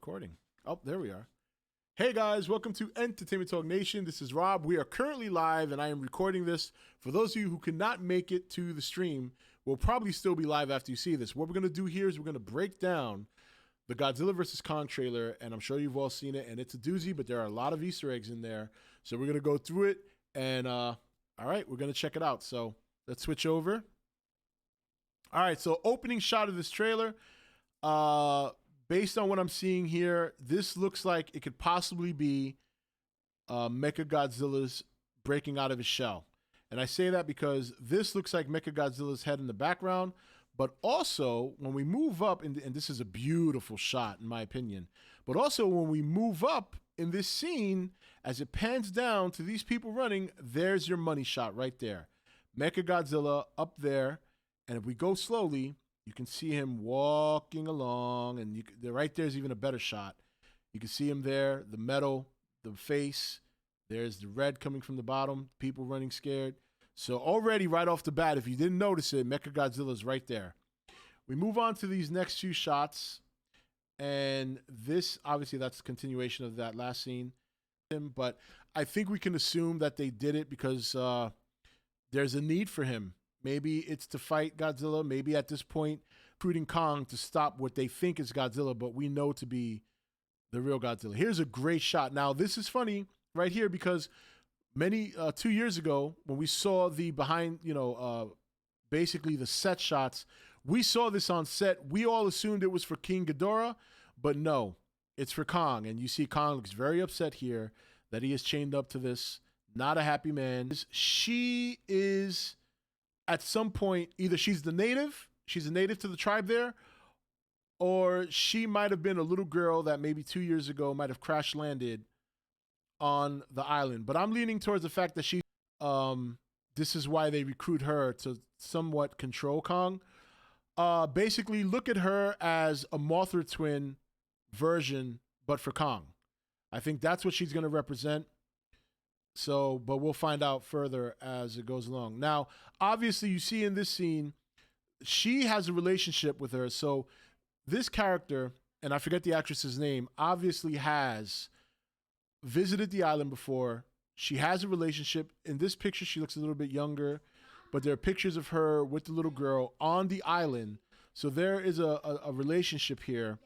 recording. Oh, there we are. Hey guys, welcome to Entertainment Talk Nation. This is Rob. We are currently live and I am recording this. For those of you who could not make it to the stream, we'll probably still be live after you see this. What we're going to do here is we're going to break down the Godzilla vs. Kong trailer, and I'm sure you've all seen it, and it's a doozy, but there are a lot of Easter eggs in there. So we're going to go through it, and all right, we're going to check it out. So let's switch over. All right, so opening shot of this trailer. Based on what I'm seeing here, this looks like it could possibly be Mechagodzilla's breaking out of his shell. And I say that because this looks like Mechagodzilla's head in the background, but also when we move up, and this is a beautiful shot in my opinion, but also when we move up in this scene, as it pans down to these people running, there's your money shot right there. Mechagodzilla up there, and if we go slowly, you can see him walking along, and right there's even a better shot. You can see him there, the metal, the face. There's the red coming from the bottom, people running scared. So already right off the bat, if you didn't notice it, Mechagodzilla's right there. We move on to these next few shots, and this, obviously, that's a continuation of that last scene. But I think we can assume that they did it because there's a need for him. Maybe it's to fight Godzilla. Maybe at this point, recruiting Kong to stop what they think is Godzilla, but we know to be the real Godzilla. Here's a great shot. Now, this is funny right here because 2 years ago, when we saw the behind, basically the set shots, we saw this on set. We all assumed it was for King Ghidorah, but no, it's for Kong. And you see Kong looks very upset here that he is chained up to this. Not a happy man. She is... At some point, either she's a native to the tribe there, or she might have been a little girl that maybe 2 years ago might have crash landed on the island. But I'm leaning towards the fact that this is why they recruit her to somewhat control Kong. Basically, look at her as a Mothra twin version, but for Kong. I think that's what she's going to represent. So, but we'll find out further as it goes along. Now, obviously, you see in this scene, she has a relationship with her. So this character, and I forget the actress's name, obviously has visited the island before. She has a relationship. In this picture, she looks a little bit younger, but there are pictures of her with the little girl on the island. So there is a relationship here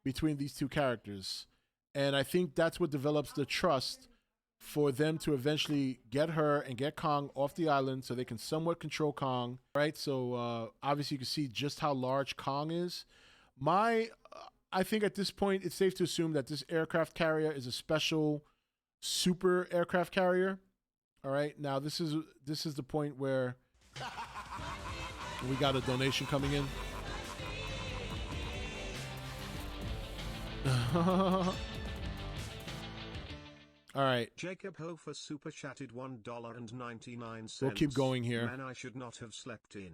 between these two characters. And I think that's what develops the trust for them to eventually get her and get Kong off the island so they can somewhat control Kong, right? So obviously you can see just how large Kong is. I think at this point it's safe to assume that this aircraft carrier is a special super aircraft carrier. All right, now this is the point where we got a donation coming in. All right. Jacob Hofer super chatted $1.99. We'll keep going here. Man, I should not have slept in.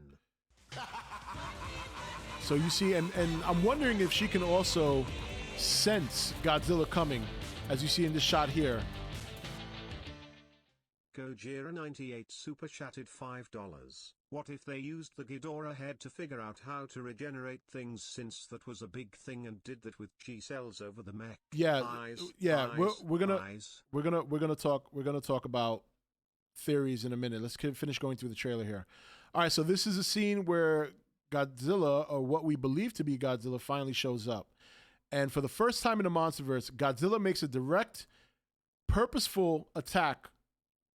So you see, and I'm wondering if she can also sense Godzilla coming, as you see in this shot here. Gojira98 super chatted $5. What if they used the Ghidorah head to figure out how to regenerate things, since that was a big thing, and did that with G cells over the mech? Yeah, we're gonna talk about theories in a minute. Let's finish going through the trailer here. All right, so this is a scene where Godzilla, or what we believe to be Godzilla, finally shows up, and for the first time in the MonsterVerse, Godzilla makes a direct, purposeful attack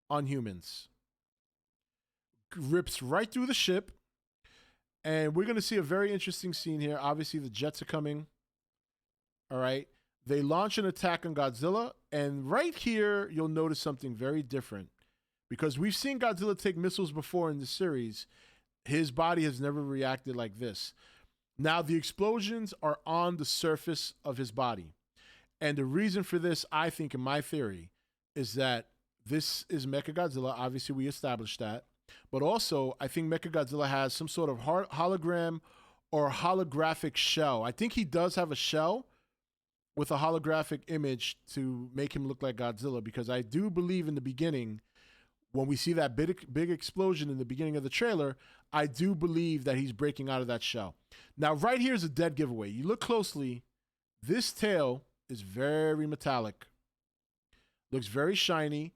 on humans. Rips right through the ship, and we're going to see a very interesting scene here. Obviously, the jets are coming. All right. They launch an attack on Godzilla, and right here, you'll notice something very different, because we've seen Godzilla take missiles before in the series. His body has never reacted like this. Now, the explosions are on the surface of his body, and the reason for this, I think, in my theory, is that this is Mechagodzilla. Obviously, we established that. But also, I think Mechagodzilla has some sort of hologram or holographic shell. I think he does have a shell with a holographic image to make him look like Godzilla, because I do believe in the beginning, when we see that big explosion in the beginning of the trailer, I do believe that he's breaking out of that shell. Now, right here is a dead giveaway. You look closely, This tail is very metallic. Looks very shiny.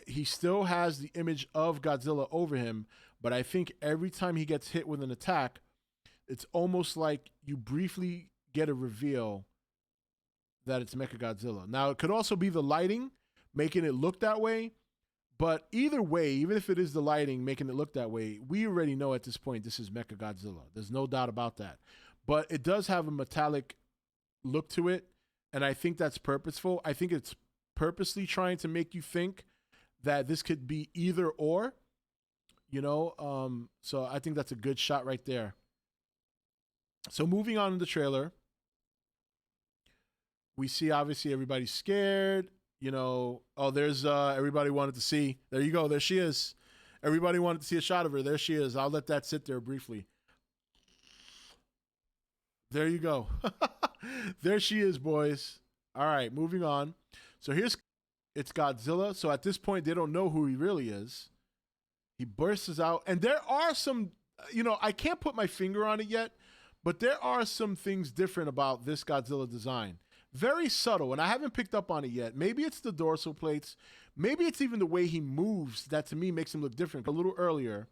He still has the image of Godzilla over him, but I think every time he gets hit with an attack, it's almost like you briefly get a reveal that it's Mechagodzilla. Now, it could also be the lighting making it look that way, but either way, even if it is the lighting making it look that way, we already know at this point this is Mechagodzilla. There's no doubt about that. But it does have a metallic look to it, and I think that's purposeful. I think it's purposely trying to make you think that this could be either or, so I think that's a good shot right there. So moving on in the trailer, we see obviously everybody's scared. There's everybody wanted to see. There you go. There she is. Everybody wanted to see a shot of her. There she is. I'll let that sit there briefly. There you go. There she is, boys. All right, moving on. So it's Godzilla. So at this point, they don't know who he really is. He bursts out. And there are some, I can't put my finger on it yet, but there are some things different about this Godzilla design. Very subtle, and I haven't picked up on it yet. Maybe it's the dorsal plates. Maybe it's even the way he moves that, to me, makes him look different. A little earlier,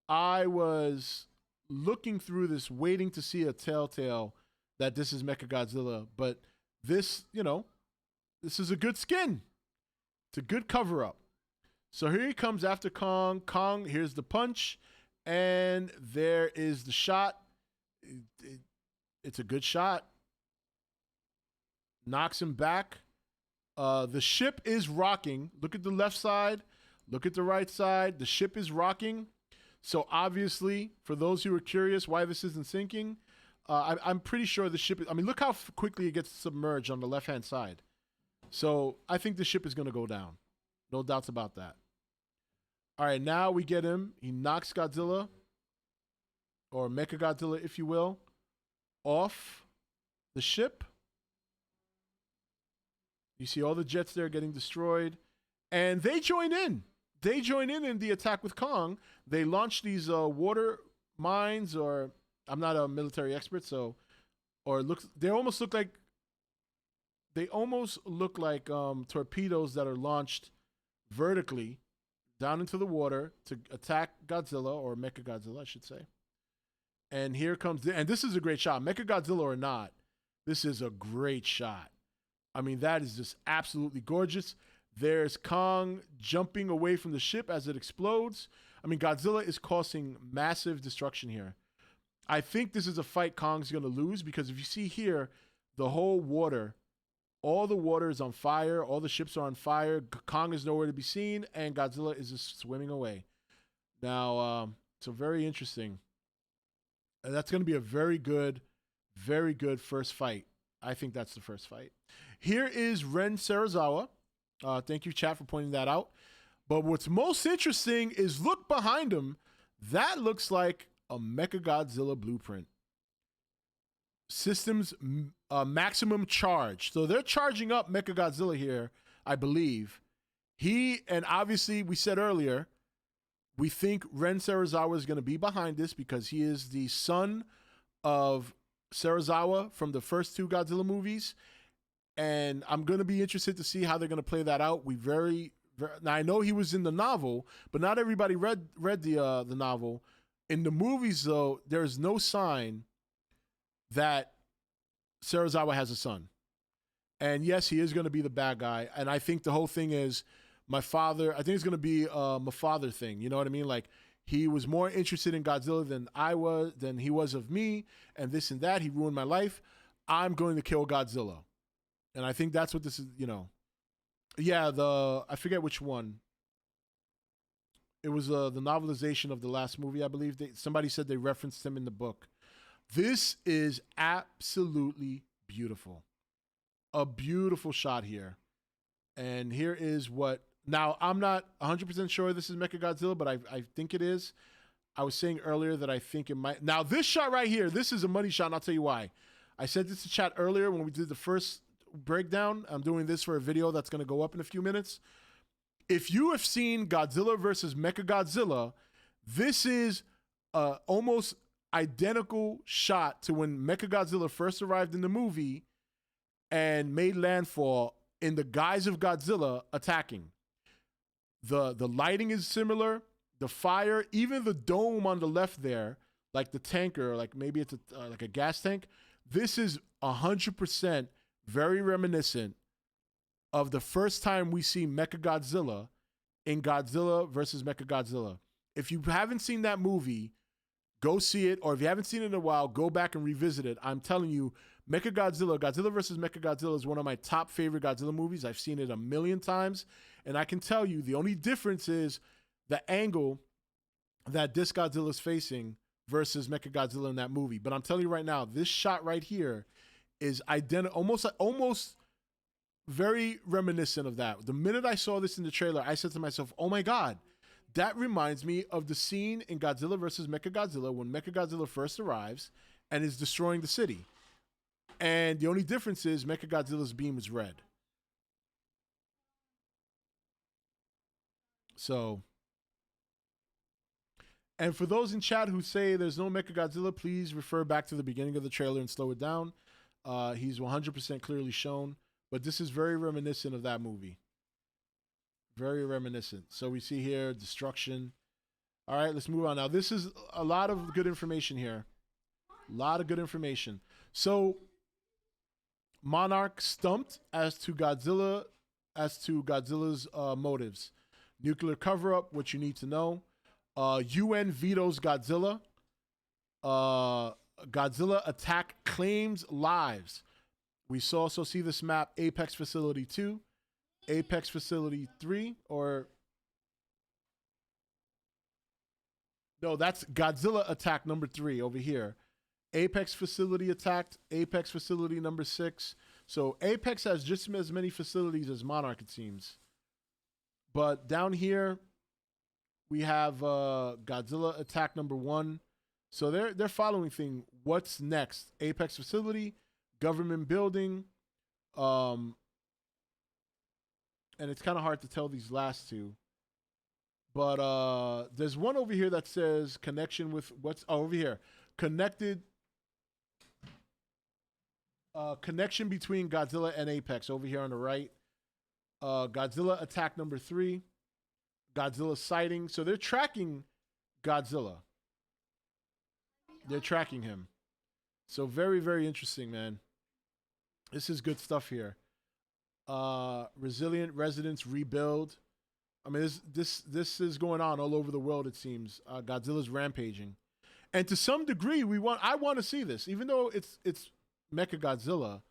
I was looking through this, waiting to see a telltale that this is Mechagodzilla. But this, this is a good skin. It's a good cover-up. So here he comes after Kong. Kong, here's the punch, and there is the shot. It's a good shot. Knocks him back. The ship is rocking. Look at the left side. Look at the right side. The ship is rocking. So obviously, for those who are curious why this isn't sinking, I'm pretty sure the ship look how quickly it gets submerged on the left-hand side. So I think the ship is going to go down. No doubts about that. All right, now we get him. He knocks Godzilla, or Mechagodzilla, if you will, off the ship. You see all the jets there getting destroyed. And they join in. They join in the attack with Kong. They launch these water mines, or I'm not a military expert, so, they almost look like torpedoes that are launched vertically down into the water to attack Godzilla, or Mechagodzilla, I should say. And here comes, and this is a great shot. Mechagodzilla or not, this is a great shot. That is just absolutely gorgeous. There's Kong jumping away from the ship as it explodes. Godzilla is causing massive destruction here. I think this is a fight Kong's going to lose, because if you see here, the whole water, all the water is on fire. All the ships are on fire. Kong is nowhere to be seen, and Godzilla is just swimming away. Now, so very interesting. And that's going to be a very good first fight. I think that's the first fight. Here is Ren Serizawa. Thank you, chat, for pointing that out. But what's most interesting is look behind him. That looks like a Mechagodzilla blueprint. Systems maximum charge. So they're charging up Mechagodzilla here, I believe. And obviously, we said earlier, we think Ren Serizawa is going to be behind this because he is the son of Serizawa from the first two Godzilla movies. And I'm going to be interested to see how they're going to play that out. Now, I know he was in the novel, but not everybody read the novel. In the movies, though, there's no sign that Serizawa has a son. And yes, he is going to be the bad guy. And I think the whole thing is my father. I think it's going to be my father thing. You know what I mean? Like, he was more interested in Godzilla than he was of me, and this and that. He ruined my life. I'm going to kill Godzilla. And I think that's what this is, Yeah, I forget which one. It was the novelization of the last movie, I believe. Somebody said they referenced him in the book. This is absolutely beautiful. A beautiful shot here. And here is what... Now, I'm not 100% sure this is Mechagodzilla, but I think it is. I was saying earlier that I think it might... Now, this shot right here, this is a money shot, and I'll tell you why. I said this to chat earlier when we did the first breakdown. I'm doing this for a video that's going to go up in a few minutes. If you have seen Godzilla versus Mechagodzilla, this is almost identical shot to when Mechagodzilla first arrived in the movie and made landfall in the guise of Godzilla attacking. The lighting is similar. The fire, even the dome on the left there, like the tanker, like maybe it's like a gas tank. This is 100% very reminiscent of the first time we see Mechagodzilla in Godzilla versus Mechagodzilla. If you haven't seen that movie, go see it. Or if you haven't seen it in a while, go back and revisit it. I'm telling you, Godzilla versus Mechagodzilla is one of my top favorite Godzilla movies. I've seen it a million times. And I can tell you the only difference is the angle that this Godzilla is facing versus Mechagodzilla in that movie. But I'm telling you right now, this shot right here is almost very reminiscent of that. The minute I saw this in the trailer, I said to myself, oh my God, that reminds me of the scene in Godzilla versus Mechagodzilla when Mechagodzilla first arrives and is destroying the city. And the only difference is Mechagodzilla's beam is red. So, and for those in chat who say there's no Mechagodzilla, please refer back to the beginning of the trailer and slow it down. He's 100% clearly shown, but this is very reminiscent of that movie. Very reminiscent. So we see here destruction. All right, let's move on. Now, this is a lot of good information here. A lot of good information. So, Monarch stumped as to Godzilla's motives. Nuclear cover-up, what you need to know. UN vetoes Godzilla. Godzilla attack claims lives. We also see this map, Apex Facility 2, Apex Facility 3, or... No, that's Godzilla attack number 3 over here. Apex Facility attacked, Apex Facility number 6. So Apex has just as many facilities as Monarch, it seems. But down here, we have Godzilla attack number 1. So they're following thing. What's next? Apex Facility, government building, and it's kind of hard to tell these last two. But there's one over here that says connection with over here. Connection between Godzilla and Apex over here on the right. Godzilla attack number 3. Godzilla sighting. So they're tracking Godzilla. They're tracking him. So very, very interesting, man. This is good stuff here. Resilient residents rebuild. I mean, this is going on all over the world, it seems. Godzilla's rampaging. And to some degree, I want to see this. Even though it's Mechagodzilla,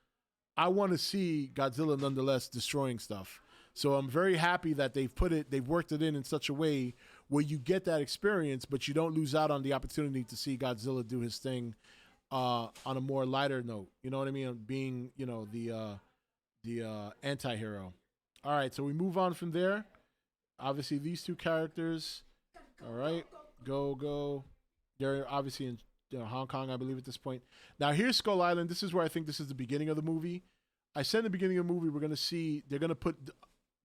I want to see Godzilla nonetheless destroying stuff. So I'm very happy that they've worked it in such a way where you get that experience, but you don't lose out on the opportunity to see Godzilla do his thing on a more lighter note. You know what I mean? Being, the anti-hero. All right, so we move on from there. Obviously, these two characters. All right, go. They're obviously in Hong Kong, I believe, at this point. Now, here's Skull Island. This is where I think this is the beginning of the movie. I said in the beginning of the movie, they're going to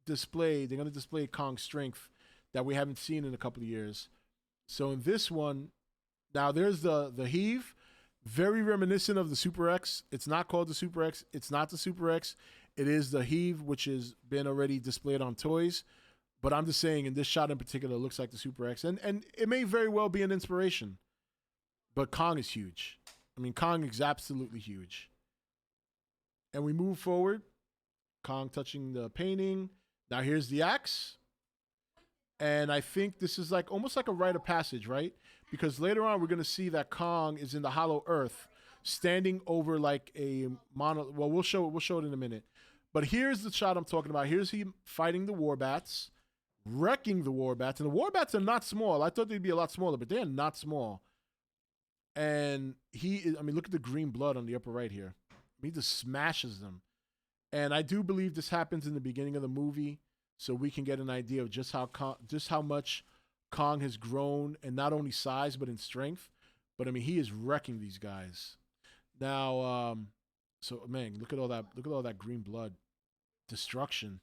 display Kong's strength that we haven't seen in a couple of years. So in this one, now there's the heave, very reminiscent of the Super X. It's not called the Super X. It's not the Super X. It is the heave, which has been already displayed on toys. But I'm just saying, in this shot in particular, it looks like the Super X. And it may very well be an inspiration. But Kong is huge. I mean, Kong is absolutely huge. And we move forward. Kong touching the painting. Now here's the axe. And I think this is almost like a rite of passage, right? Because later on, we're going to see that Kong is in the hollow earth, standing over like a mono. Well, we'll show it in a minute. But here's the shot I'm talking about. Here's him fighting the Warbats, wrecking the Warbats. And the Warbats are not small. I thought they'd be a lot smaller, but they're not small. And look at the green blood on the upper right here. He just smashes them. And I do believe this happens in the beginning of the movie, so we can get an idea of just how much Kong has grown, and not only size but in strength. But I mean, he is wrecking these guys. Now, so man, look at all that green blood, destruction.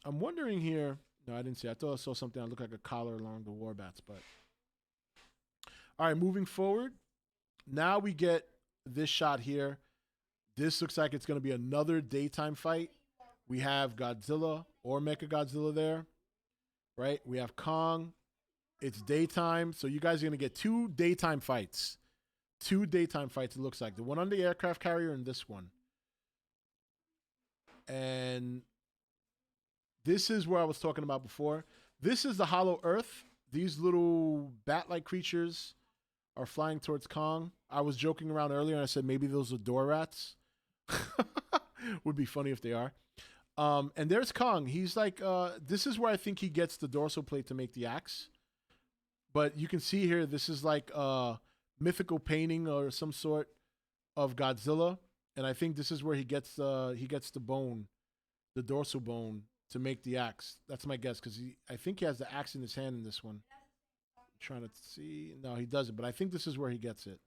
I'm wondering here. No, I didn't see. I thought I saw something that looked like a collar along the Warbats, but All right, moving forward. Now we get this shot here. This looks like it's going to be another daytime fight. We have Godzilla or Mechagodzilla there, right? We have Kong. It's daytime, so you guys are going to get 2 daytime fights. 2 daytime fights, it looks like. The one on the aircraft carrier and this one. And this is where I was talking about before. This is the Hollow Earth. These little bat-like creatures are flying towards Kong. I was joking around earlier and I said maybe those are door rats. Would be funny if they are. And there's Kong. He's like, this is where I think he gets the dorsal plate to make the axe. But you can see here, this is like a mythical painting or some sort of Godzilla. And I think this is where he gets the bone, the dorsal bone, to make the axe. That's my guess, because I think he has the axe in his hand in this one. I'm trying to see. No, he doesn't, but I think this is where he gets it.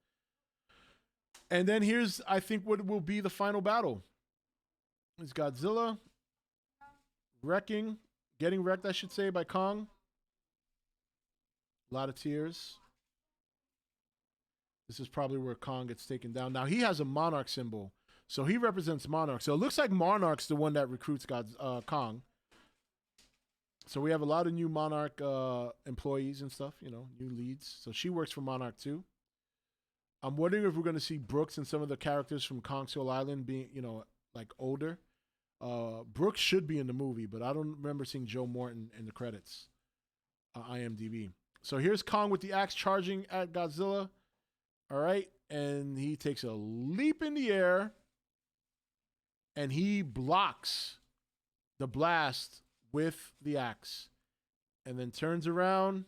And then here's, I think, what will be the final battle. It's Godzilla getting wrecked, I should say, by Kong. A lot of tears. This is probably where Kong gets taken down. Now, he has a Monarch symbol, so he represents Monarch. So it looks like Monarch's the one that recruits Kong. So we have a lot of new Monarch employees and stuff, you know, new leads. So she works for Monarch too. I'm wondering if we're going to see Brooks and some of the characters from Kong Skull Island being, you know, like older. Brooks should be in the movie, but I don't remember seeing Joe Morton in the credits. IMDb. So here's Kong with the axe charging at Godzilla. All right. And he takes a leap in the air and he blocks the blast with the axe and then turns around.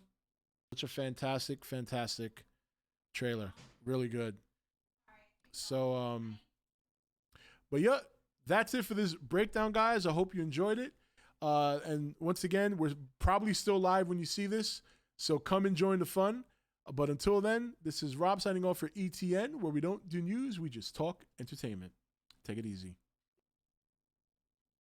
Such a fantastic, fantastic trailer. Really good. So, but yeah, that's it for this breakdown, guys. I hope you enjoyed it. And once again, we're probably still live when you see this, so come and join the fun. But until then, this is Rob signing off for E.T.N, where we don't do news, we just talk entertainment. Take it easy.